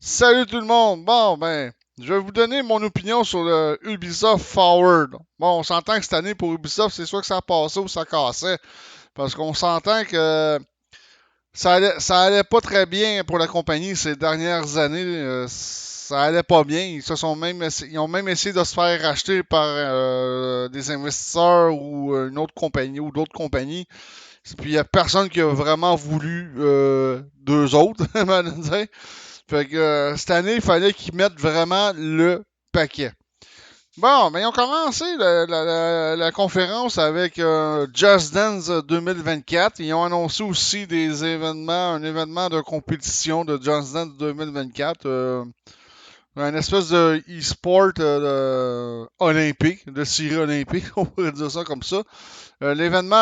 Salut tout le monde! Bon, ben, je vais vous donner mon opinion sur le Ubisoft Forward. Bon, on s'entend que cette année pour Ubisoft, c'est soit que ça passait ou ça cassait. Parce qu'on s'entend que ça allait pas très bien pour la compagnie ces dernières années. Ça allait pas bien. Ils ont même essayé de se faire racheter par des investisseurs ou une autre compagnie ou d'autres compagnies. Puis il y a personne qui a vraiment voulu d'eux autres, à un moment donné. Fait que cette année, il fallait qu'ils mettent vraiment le paquet. Bon, mais ils ont commencé la conférence avec Just Dance 2024. Ils ont annoncé aussi des événements, un événement de compétition de Just Dance 2024. Un espèce de e-sport olympique, de série olympique, on pourrait dire ça comme ça. L'événement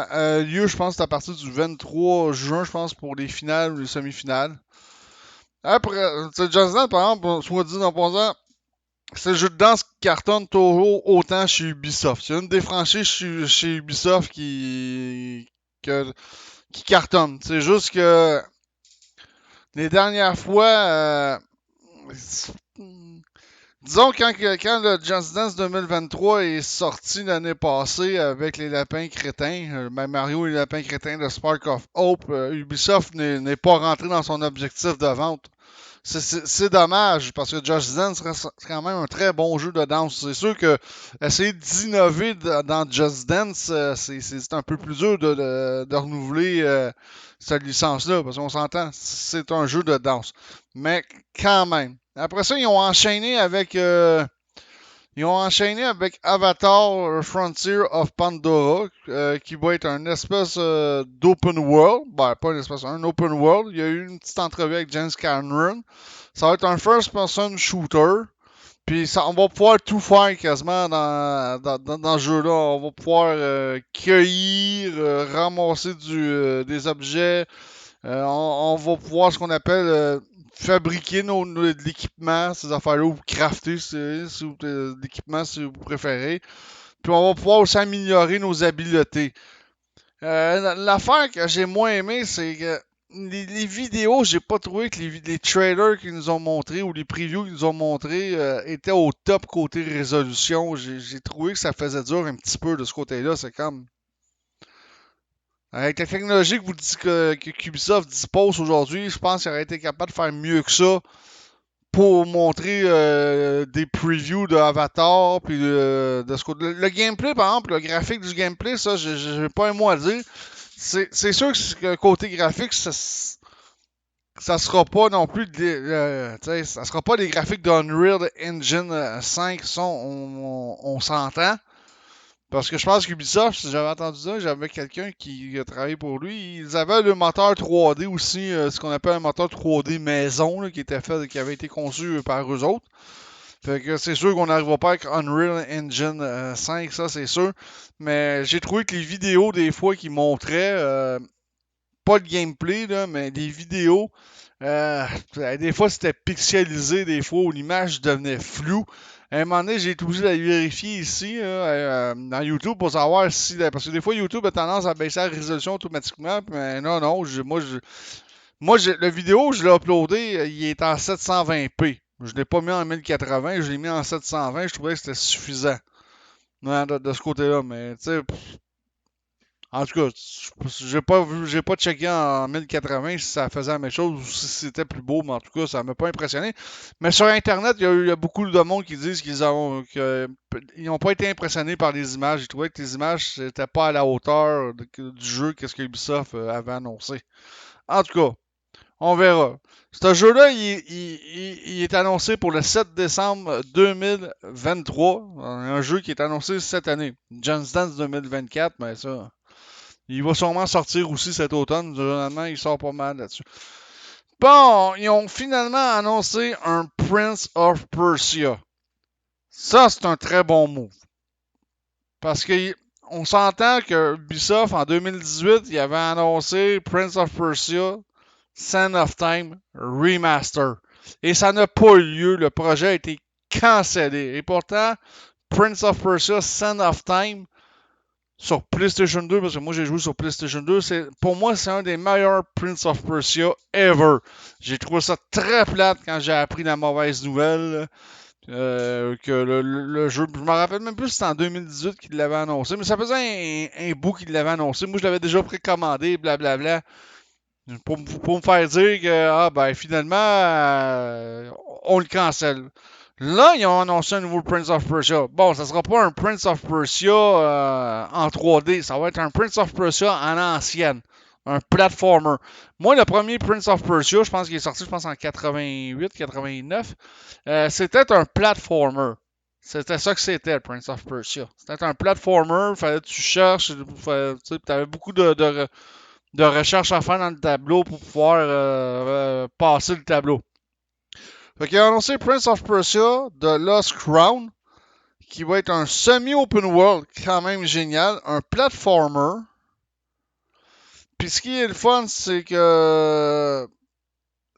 a lieu, je pense, à partir du 23 juin, je pense, pour les finales ou les semi-finales. Après, Just Dance, par exemple, soit dit en passant, c'est le jeu de danse qui cartonne toujours autant chez Ubisoft. C'est une des franchises chez Ubisoft qui cartonne. C'est juste que les dernières fois, disons quand le Just Dance 2023 est sorti l'année passée avec les lapins crétins, Mario et les lapins crétins de Spark of Hope, Ubisoft n'est pas rentré dans son objectif de vente. C'est dommage parce que Just Dance c'est quand même un très bon jeu de danse. C'est sûr que essayer d'innover dans Just Dance, c'est un peu plus dur de renouveler cette licence-là parce qu'on s'entend, c'est un jeu de danse. Mais quand même. Après ça, ils ont enchaîné avec Avatar Frontier of Pandora, qui va être un espèce d'open world. Ben, pas une espèce, un open world. Il y a eu une petite entrevue avec James Cameron. Ça va être un first-person shooter. Puis on va pouvoir tout faire quasiment dans ce jeu-là. On va pouvoir cueillir, ramasser des objets. On va pouvoir ce qu'on appelle fabriquer de l'équipement, ces affaires-là, ou crafter l'équipement si vous préférez. Puis on va pouvoir aussi améliorer nos habiletés. L'affaire que j'ai moins aimé, c'est que les vidéos, j'ai pas trouvé que les trailers qu'ils nous ont montrés ou les previews qu'ils nous ont montrés étaient au top côté résolution. J'ai trouvé que ça faisait dur un petit peu de ce côté-là. C'est comme. Avec la technologie qu'Ubisoft dispose aujourd'hui, je pense qu'il aurait été capable de faire mieux que ça pour montrer des previews de Avatar puis de ce côté. Le gameplay, par exemple, le graphique du gameplay, ça, j'ai pas un mot à dire. C'est sûr que côté graphique, ça sera pas non plus ça sera pas des graphiques d'Unreal Engine 5, ça, on s'entend. Parce que je pense qu'Ubisoft, si j'avais entendu ça, j'avais quelqu'un qui a travaillé pour lui. Ils avaient le moteur 3D aussi, ce qu'on appelle un moteur 3D maison, là, qui avait été conçu par eux autres. Fait que c'est sûr qu'on n'arrivera pas avec Unreal Engine 5, ça c'est sûr. Mais j'ai trouvé que les vidéos des fois qui montraient, pas de gameplay, là, mais des vidéos, euh, des fois c'était pixelisé, des fois où l'image devenait floue. À un moment donné, j'ai été obligé d'aller vérifier ici, dans YouTube, pour savoir si. Parce que des fois, YouTube a tendance à baisser la résolution automatiquement. Mais non, non, le vidéo, je l'ai uploadé, il est en 720p. Je l'ai pas mis en 1080, je l'ai mis en 720. Je trouvais que c'était suffisant. Ouais, de ce côté-là. Mais, tu sais, en tout cas, j'ai pas checké en 1080 si ça faisait la même chose ou si c'était plus beau, mais en tout cas, ça m'a pas impressionné. Mais sur Internet, il y a beaucoup de monde qui disent qu'ils n'ont pas été impressionnés par les images. Ils trouvaient que les images n'étaient pas à la hauteur du jeu qu'est-ce que Ubisoft avait annoncé. En tout cas, on verra. Ce jeu-là, il est annoncé pour le 7 décembre 2023. Un jeu qui est annoncé cette année. Just Dance 2024, mais ça. Il va sûrement sortir aussi cet automne. Généralement, il sort pas mal là-dessus. Bon, ils ont finalement annoncé un Prince of Persia. Ça, c'est un très bon move. Parce que on s'entend que Ubisoft, en 2018, il avait annoncé Prince of Persia Sand of Time Remaster. Et ça n'a pas eu lieu. Le projet a été cancellé. Et pourtant, Prince of Persia Sand of Time sur PlayStation 2, parce que moi j'ai joué sur PlayStation 2, pour moi c'est un des meilleurs Prince of Persia ever. J'ai trouvé ça très plate quand j'ai appris la mauvaise nouvelle. Que le jeu, je me rappelle même plus si c'était en 2018 qu'il l'avait annoncé, mais ça faisait un bout qu'il l'avait annoncé. Moi je l'avais déjà précommandé, blablabla. Pour me faire dire que finalement on le cancelle. Là, ils ont annoncé un nouveau Prince of Persia. Bon, ça sera pas un Prince of Persia en 3D, ça va être un Prince of Persia en ancienne. Un platformer. Moi, le premier Prince of Persia, je pense qu'il est sorti, en 88, 89. C'était un platformer. C'était ça que c'était, le Prince of Persia. C'était un platformer, fallait que tu cherches, tu avais beaucoup de recherche à faire dans le tableau pour pouvoir passer le tableau. Fait qu'il a annoncé Prince of Persia de Lost Crown, qui va être un semi-open world quand même génial, un platformer. Puis ce qui est le fun, c'est que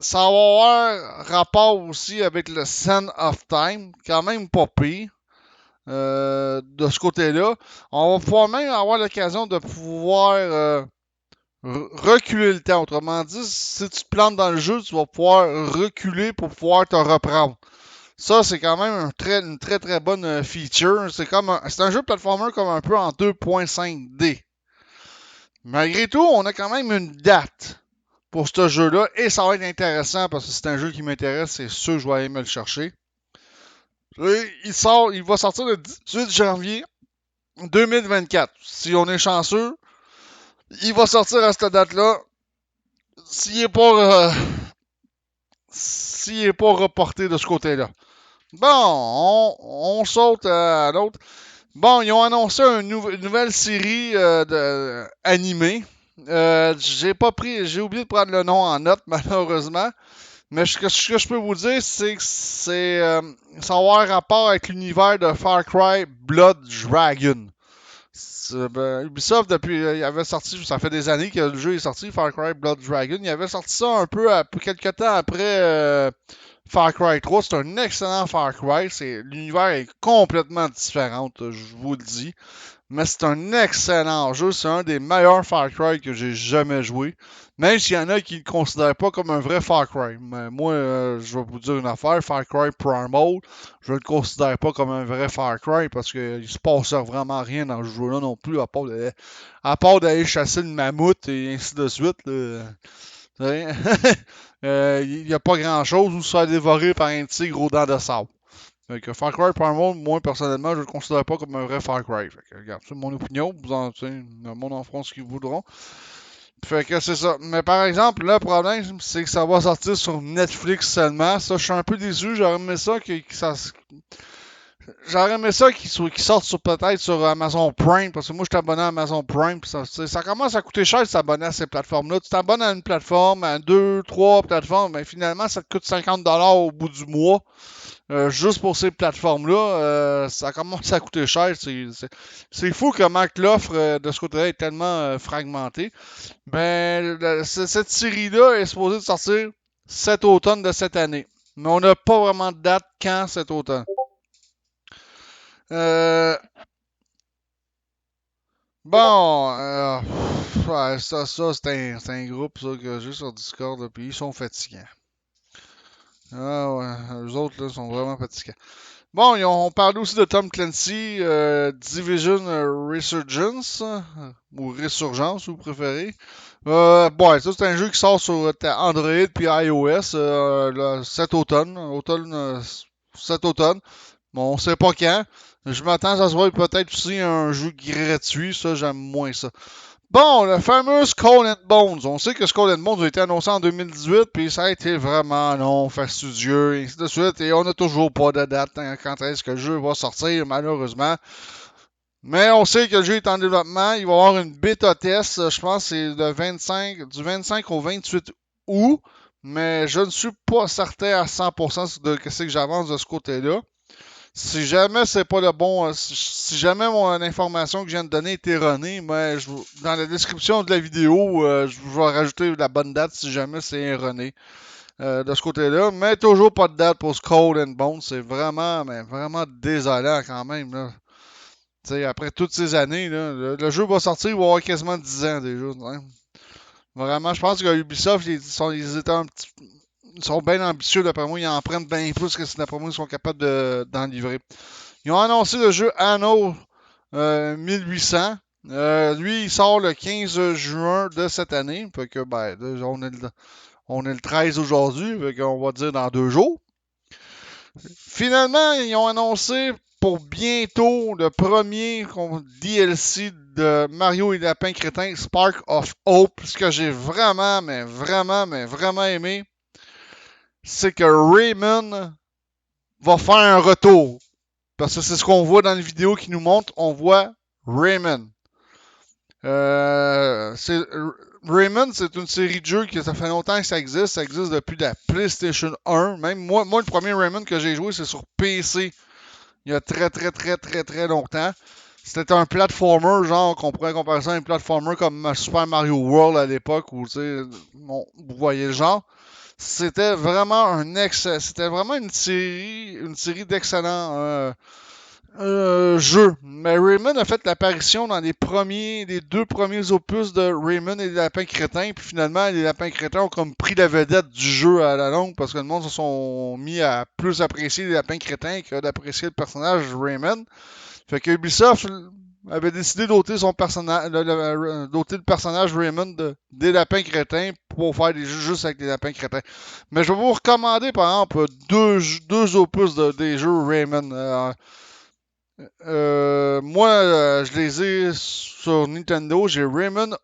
ça va avoir rapport aussi avec le Sand of Time, quand même pas pire. De ce côté-là, on va pouvoir même avoir l'occasion de pouvoir reculer le temps. Autrement dit, si tu te plantes dans le jeu, tu vas pouvoir reculer pour pouvoir te reprendre. Ça, c'est quand même une très très bonne feature. C'est un jeu de platformer comme un peu en 2.5D. Malgré tout, on a quand même une date pour ce jeu-là et ça va être intéressant parce que c'est un jeu qui m'intéresse, c'est sûr que je vais aller me le chercher. Il va sortir le 18 janvier 2024. Si on est chanceux, il va sortir à cette date-là. S'il n'est pas, s'il est pas reporté de ce côté-là. Bon, on saute à l'autre. Bon, ils ont annoncé une nouvelle série animée. J'ai oublié de prendre le nom en note, malheureusement. Mais ce que je peux vous dire, c'est que ça va avoir rapport avec l'univers de Far Cry Blood Dragon. Ubisoft, il avait sorti, ça fait des années que le jeu est sorti, Far Cry Blood Dragon. Il avait sorti ça un peu quelques temps après Far Cry 3. C'est un excellent Far Cry. L'univers est complètement différent, je vous le dis. Mais c'est un excellent jeu. C'est un des meilleurs Far Cry que j'ai jamais joué. Même s'il y en a qui ne le considèrent pas comme un vrai Far Cry. Mais moi, je vais vous dire une affaire. Far Cry Primal, je ne le considère pas comme un vrai Far Cry parce qu'il se passe vraiment rien dans ce jeu-là non plus, à part d'aller chasser le mammouth et ainsi de suite. Il n'y a pas grand-chose où se faire dévorer par un tigre aux dents de sable. Fait que Far Cry Primal, moi personnellement, je ne le considère pas comme un vrai Far Cry. Fait que, regarde, c'est mon opinion, le monde en France ce qu'ils voudront. Fait que c'est ça. Mais par exemple, le problème, c'est que ça va sortir sur Netflix seulement. Ça, je suis un peu déçu. J'aurais aimé ça qu'il sorte peut-être sur Amazon Prime, parce que moi je suis abonné à Amazon Prime, puis ça commence à coûter cher de s'abonner à ces plateformes-là. Tu t'abonnes à une plateforme, à deux, trois plateformes, mais finalement ça te coûte 50$ au bout du mois. Juste pour ces plateformes-là, ça commence à coûter cher. C'est fou comment que l'offre de ce côté-là est tellement fragmentée. Cette série-là est supposée de sortir cet automne de cette année. Mais on n'a pas vraiment de date quand cet automne. Euh, bon, ouais, ça c'est un groupe ça, que j'ai sur Discord, là, puis ils sont fatigants. Ah ouais, eux autres là, sont vraiment fatigants. Bon, on parle aussi de Tom Clancy, Division Resurgence, ou Résurgence, si vous préférez. Bon, ça c'est un jeu qui sort sur Android puis iOS cet cet automne. Bon, on sait pas quand. Je m'attends à ce soit peut-être aussi un jeu gratuit, ça j'aime moins ça. Bon, le fameux Skull and Bones. On sait que Skull and Bones a été annoncé en 2018, puis ça a été vraiment long, fastidieux, et ainsi de suite, et on n'a toujours pas de date quand est-ce que le jeu va sortir, malheureusement. Mais on sait que le jeu est en développement. Il va y avoir une bêta test, je pense que c'est du 25 au 28 août, mais je ne suis pas certain à 100% de ce que j'avance de ce côté-là. Si jamais c'est pas le bon, si jamais mon information que je viens de donner est erronée, dans la description de la vidéo, je vais rajouter la bonne date si jamais c'est erroné de ce côté-là. Mais toujours pas de date pour Skull and Bones. C'est vraiment, mais vraiment désolant quand même. Là. T'sais, après toutes ces années, là, le jeu va sortir, il va avoir quasiment 10 ans déjà. Hein. Vraiment, je pense que Ubisoft, ils sont bien ambitieux d'après moi. Ils en prennent bien plus que si d'après moi ils sont capables d'en livrer. Ils ont annoncé le jeu Anno 1800. Lui, il sort le 15 juin de cette année. Fait que, ben, là, on est le 13 aujourd'hui. Fait qu'on va dire dans 2 jours. Finalement, ils ont annoncé pour bientôt le premier DLC de Mario et les Lapins Crétins, Spark of Hope. Ce que j'ai vraiment, mais vraiment aimé, c'est que Raymond va faire un retour. Parce que c'est ce qu'on voit dans les vidéos qui nous montrent. On voit Raymond. Euh, c'est, Raymond, c'est une série de jeux que ça fait longtemps que ça existe. Ça existe depuis la PlayStation 1. Même moi le premier Raymond que j'ai joué, c'est sur PC. Il y a très longtemps. C'était un platformer, genre qu'on pourrait comparer ça à un platformer comme Super Mario World à l'époque, où bon, vous voyez le genre. C'était vraiment une série d'excellents jeux. Mais Rayman a fait l'apparition dans les 2 premiers opus de Rayman et les Lapins Crétins, puis finalement les Lapins Crétins ont comme pris la vedette du jeu à la longue parce que le monde se sont mis à plus apprécier les Lapins Crétins que d'apprécier le personnage Rayman. Fait que Ubisoft avait décidé doter doter le personnage Raymond des lapins crétins pour faire des jeux juste avec les lapins crétins. Mais je vais vous recommander, par exemple, deux opus des jeux Raymond. Moi, je les ai sur Nintendo. J'ai Rayman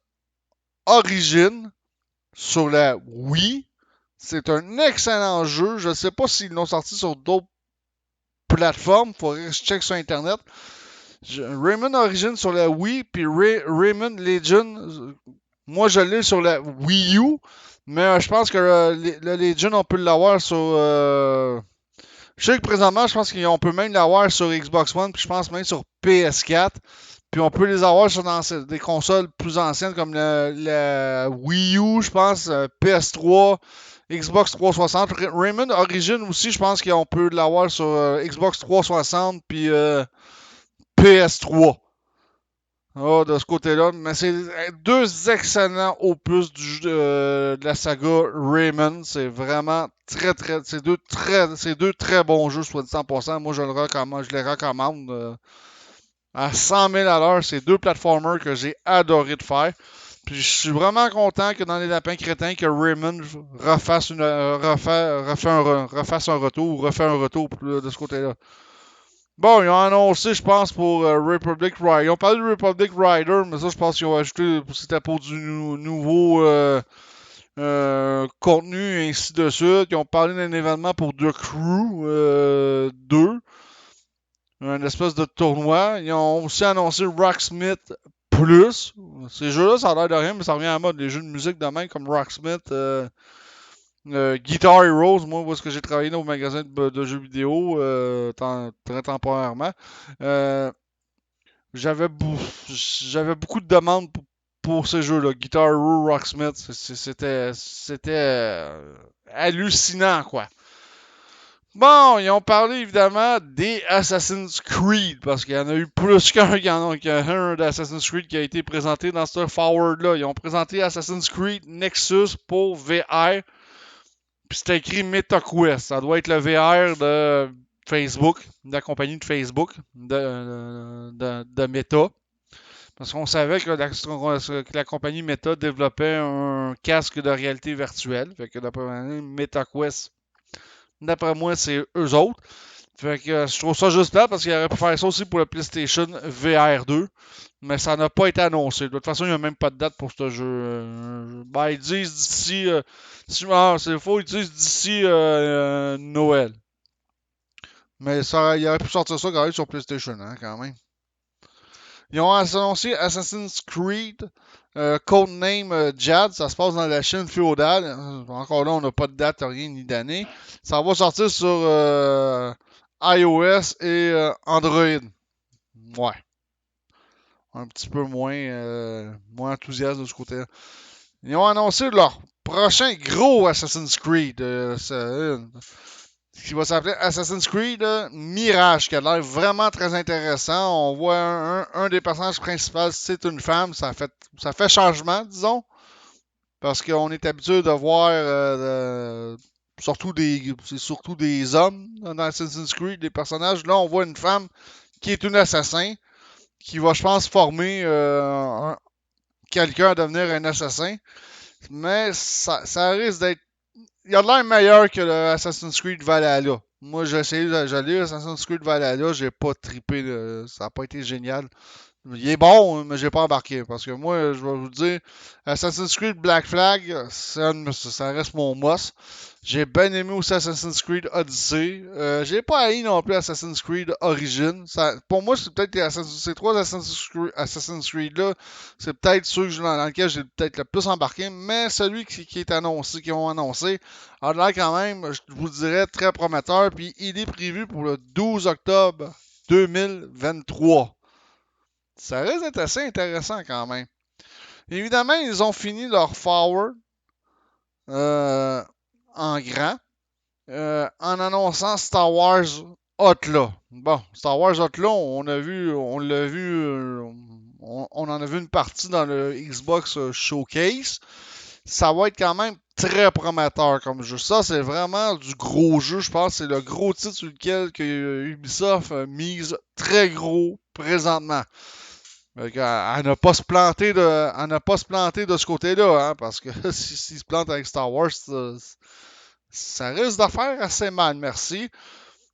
Origin sur la Wii. C'est un excellent jeu. Je ne sais pas s'ils l'ont sorti sur d'autres plateformes. Il faudrait que je check sur Internet. Rayman Origin sur la Wii, puis Rayman Legend, moi je l'ai sur la Wii U, mais je pense que le Legend, on peut l'avoir sur. Je sais que présentement, je pense qu'on peut même l'avoir sur Xbox One, puis je pense même sur PS4. Puis on peut les avoir sur des consoles plus anciennes comme la Wii U, je pense, PS3, Xbox 360. Rayman Origin aussi, je pense qu'on peut l'avoir sur Xbox 360 puis PS3. Ah, de ce côté-là. Mais c'est 2 excellents opus de la saga Rayman. C'est vraiment c'est deux très bons jeux, soit dit 100%. Moi, je les recommande à 100 000 à l'heure. C'est 2 platformers que j'ai adoré de faire. Puis je suis vraiment content que dans les Lapins Crétins, que Rayman refasse un retour ou refait un retour de ce côté-là. Bon, ils ont annoncé, je pense, pour Republic Rider. Ils ont parlé de Republic Rider, mais ça, je pense qu'ils ont ajouté, c'était pour du nouveau contenu, et ainsi de suite. Ils ont parlé d'un événement pour The Crew 2, un espèce de tournoi. Ils ont aussi annoncé Rocksmith Plus. Ces jeux-là, ça a l'air de rien, mais ça revient à mode. Les jeux de musique de même, comme Rocksmith, Guitar Heroes, moi, où est-ce que j'ai travaillé au magasin de jeux vidéo très temporairement. Euh, j'avais, j'avais beaucoup de demandes pour ces jeux-là. Guitar Hero, Rocksmith, c'était hallucinant, quoi. Bon, ils ont parlé évidemment des Assassin's Creed, parce qu'il y en a eu plus qu'un d'Assassin's Creed qui a été présenté dans ce Forward-là. Ils ont présenté Assassin's Creed Nexus pour VR. Puis c'était écrit MetaQuest. Ça doit être le VR de Facebook, de la compagnie de Facebook, de Meta. Parce qu'on savait que la compagnie Meta développait un casque de réalité virtuelle. Fait que d'après moi, MetaQuest, d'après moi, c'est eux autres. Fait que je trouve ça juste là parce qu'il aurait pu faire ça aussi pour le PlayStation VR 2. Mais ça n'a pas été annoncé. De toute façon, il n'y a même pas de date pour ce jeu. Ben, ils disent d'ici. C'est faux, ils disent d'ici Noël. Mais ça, il aurait pu sortir ça quand même sur PlayStation, hein, quand même. Ils ont annoncé Assassin's Creed Codename Jad. Ça se passe dans la Chine féodale. Encore là, on n'a pas de date, rien ni d'année. Ça va sortir sur iOS et Android. Ouais. Un petit peu moins enthousiaste de ce côté-là. Ils ont annoncé leur prochain gros Assassin's Creed. qui va s'appeler Assassin's Creed Mirage, qui a l'air vraiment très intéressant. On voit un des personnages principaux, c'est une femme. Ça fait changement, disons. Parce qu'on est habitué de voir c'est surtout des hommes dans Assassin's Creed, des personnages. Là, on voit une femme qui est une assassin, qui va, je pense, former quelqu'un à devenir un assassin. Mais ça risque d'être. Il a l'air meilleur que le Assassin's Creed Valhalla. Moi, j'ai essayé d'aller Assassin's Creed Valhalla, j'ai pas trippé, ça a pas été génial. Il est bon, mais j'ai pas embarqué. Parce que moi, je vais vous dire, Assassin's Creed Black Flag, ça reste mon must. J'ai bien aimé aussi Assassin's Creed Odyssey. J'ai pas haï non plus Assassin's Creed Origin. Pour moi, c'est peut-être ces trois Assassin's Creed là, c'est peut-être ceux dans lesquels j'ai peut-être le plus embarqué. Mais celui qui est annoncé, qui ont annoncé, a l'air quand même, je vous dirais, très prometteur. Puis il est prévu pour le 12 octobre 2023. Ça risque d'être assez intéressant quand même. Évidemment, ils ont fini leur forward euh, en grand en annonçant Star Wars Outlaw. Bon, Star Wars Outlaw, on l'a vu, on en a vu une partie dans le Xbox Showcase. Ça va être quand même très prometteur comme jeu. Ça, c'est vraiment du gros jeu. Je pense que c'est le gros titre sur lequel Ubisoft mise très gros présentement. À ne pas se planter de ce côté-là, hein, parce que s'il se plante avec Star Wars, ça risque de faire assez mal, merci.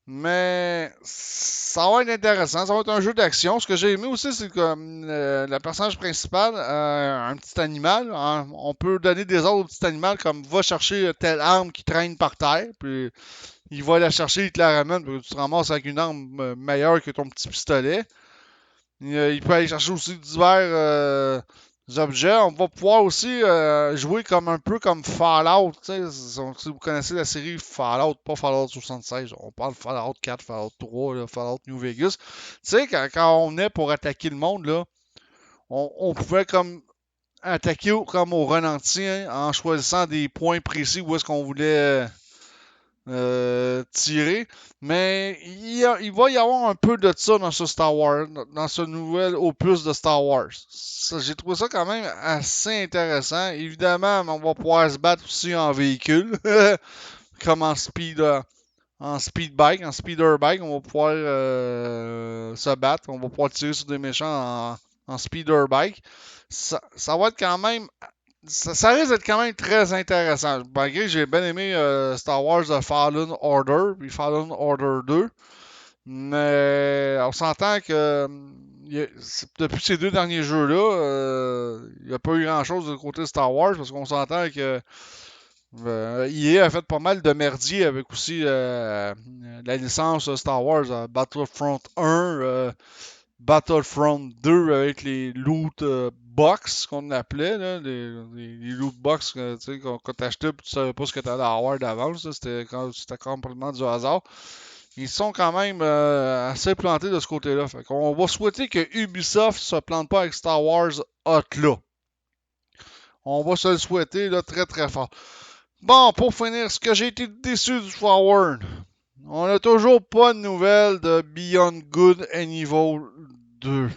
Mais ça va être intéressant, ça va être un jeu d'action. Ce que j'ai aimé aussi, c'est que le personnage principal, un petit animal, hein, on peut donner des ordres au petit animal comme va chercher telle arme qui traîne par terre, puis il va la chercher, il te la ramène, puis tu te ramasses avec une arme meilleure que ton petit pistolet. Il peut aller chercher aussi divers objets. On va pouvoir aussi jouer comme un peu comme Fallout. Si vous connaissez la série Fallout, pas Fallout 76, on parle Fallout 4, Fallout 3, là, Fallout New Vegas. Tu sais, quand on est pour attaquer le monde, là, on pouvait comme attaquer comme au ralenti, hein, en choisissant des points précis où est-ce qu'on voulait tirer. Mais il va y avoir un peu de ça dans ce Star Wars, dans ce nouvel opus de Star Wars. J'ai trouvé ça quand même assez intéressant. Évidemment, on va pouvoir se battre aussi en véhicule, comme en speed bike, en speeder bike, on va pouvoir se battre. On va pouvoir tirer sur des méchants en speeder bike. Ça va être quand même ça risque d'être quand même très intéressant. Malgré que j'ai bien aimé Star Wars Fallen Order, puis Fallen Order 2. Mais on s'entend que depuis ces deux derniers jeux-là, il n'y a pas eu grand-chose de côté Star Wars, parce qu'on s'entend que EA a fait pas mal de merdier avec aussi la licence Star Wars Battlefront 1, Battlefront 2 avec les loot box qu'on appelait, là, les loot box qu'on t'achetais et tu savais pas ce que tu allais avoir d'avance. C'était complètement du hasard. Ils sont quand même assez plantés de ce côté-là. Fait qu'on va souhaiter que Ubisoft se plante pas avec Star Wars Outlaw. On va se le souhaiter là, très très fort. Bon, pour finir, ce que j'ai été déçu du Forward, on n'a toujours pas de nouvelles de Beyond Good and Evil 2.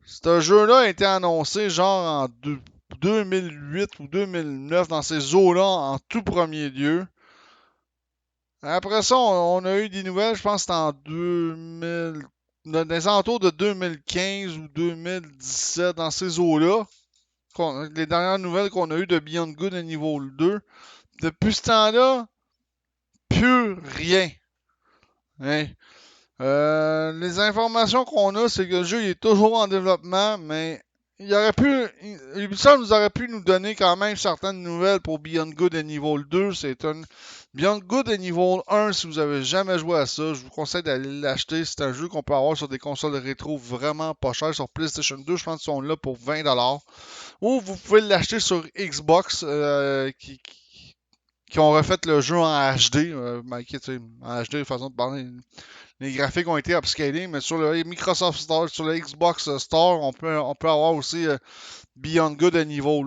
Ce jeu-là a été annoncé genre en 2008 ou 2009 dans ces eaux-là en tout premier lieu. Après ça, on a eu des nouvelles, je pense que c'était en 2000, dans les alentours de 2015 ou 2017 dans ces eaux-là. Les dernières nouvelles qu'on a eues de Beyond Good à niveau 2. Depuis ce temps-là, plus rien. Hein? Les informations qu'on a, c'est que le jeu il est toujours en développement, mais Ubisoft nous aurait pu nous donner quand même certaines nouvelles pour Beyond Good et Evil 2. C'est un Beyond Good et Evil 1, si vous avez jamais joué à ça, je vous conseille d'aller l'acheter. C'est un jeu qu'on peut avoir sur des consoles rétro vraiment pas chères. Sur PlayStation 2, je pense qu'ils sont là pour 20$. Ou vous pouvez l'acheter sur Xbox, qui ont refait le jeu en HD. En HD, façon de parler. Les graphiques ont été upscalés, mais sur le Microsoft Store, sur le Xbox Store, on peut avoir aussi Beyond Good à niveau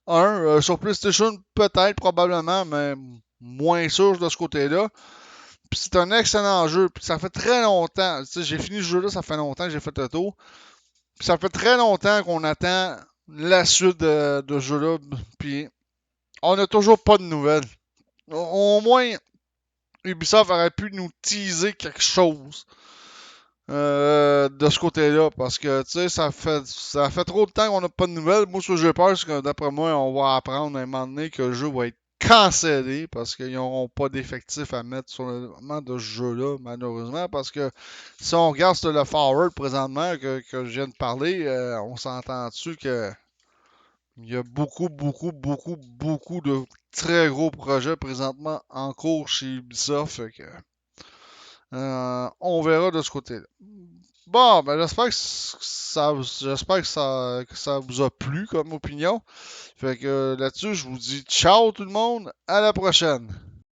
1. Sur PlayStation, peut-être, probablement, mais moins sûr de ce côté-là. Puis c'est un excellent jeu. Puis ça fait très longtemps. Tu sais, j'ai fini ce jeu-là, ça fait longtemps que j'ai fait le tour. Puis ça fait très longtemps qu'on attend la suite de ce jeu-là. Puis on n'a toujours pas de nouvelles. Au moins, Ubisoft aurait pu nous teaser quelque chose de ce côté-là. Parce que, tu sais, ça fait trop de temps qu'on n'a pas de nouvelles. Moi, ce que j'ai peur, c'est que d'après moi, on va apprendre à un moment donné que le jeu va être cancellé parce qu'ils n'auront pas d'effectifs à mettre sur le moment de ce jeu-là, malheureusement. Parce que si on regarde sur le forward présentement que je viens de parler, on s'entend dessus que il y a beaucoup de très gros projets présentement en cours chez Ubisoft. Fait que, on verra de ce côté-là. Bon, ben j'espère que ça vous a plu comme opinion. Fait que là-dessus, je vous dis ciao tout le monde, à la prochaine.